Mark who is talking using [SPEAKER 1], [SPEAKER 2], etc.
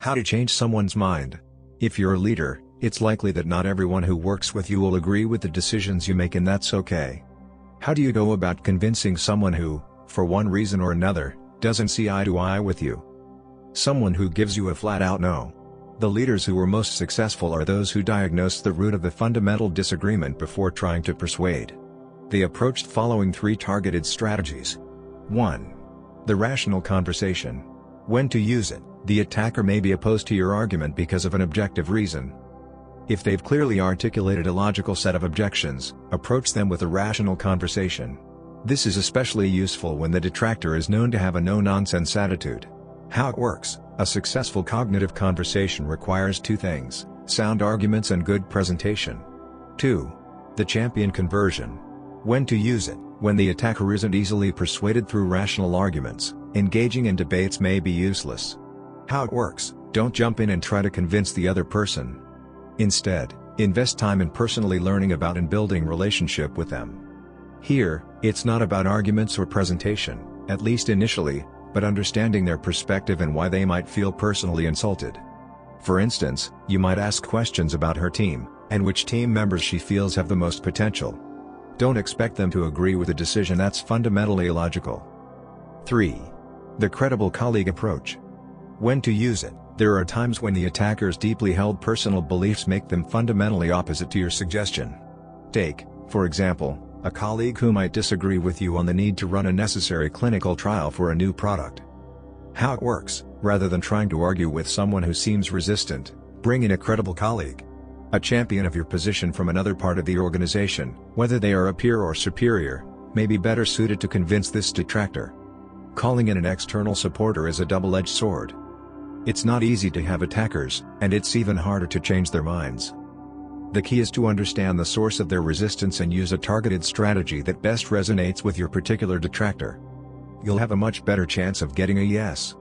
[SPEAKER 1] How to change someone's mind. If you're a leader, it's likely that not everyone who works with you will agree with the decisions you make, and that's okay. How do you go about convincing someone who, for one reason or another, doesn't see eye to eye with you? Someone who gives you a flat-out no. The leaders who are most successful are those who diagnose the root of the fundamental disagreement before trying to persuade. They approached following 3 targeted strategies. 1. The rational conversation. When to use it. The attacker may be opposed to your argument because of an objective reason. If they've clearly articulated a logical set of objections, approach them with a rational conversation. This is especially useful when the detractor is known to have a no-nonsense attitude. How it works. A successful cognitive conversation requires 2 things: sound arguments and good presentation. 2. The champion conversion. When to use it. When the attacker isn't easily persuaded through rational arguments, engaging in debates may be useless. How it works. Don't jump in and try to convince the other person. Instead, invest time in personally learning about and building relationship with them. Here, it's not about arguments or presentation, at least initially, but understanding their perspective and why they might feel personally insulted. For instance, you might ask questions about her team, and which team members she feels have the most potential. Don't expect them to agree with a decision that's fundamentally illogical. 3. The credible colleague approach. When to use it. There are times when the attacker's deeply held personal beliefs make them fundamentally opposite to your suggestion. Take, for example, a colleague who might disagree with you on the need to run a necessary clinical trial for a new product. How it works. Rather than trying to argue with someone who seems resistant, bring in a credible colleague. A champion of your position from another part of the organization, whether they are a peer or superior, may be better suited to convince this detractor. Calling in an external supporter is a double-edged sword. It's not easy to have attackers, and it's even harder to change their minds. The key is to understand the source of their resistance and use a targeted strategy that best resonates with your particular detractor. You'll have a much better chance of getting a yes.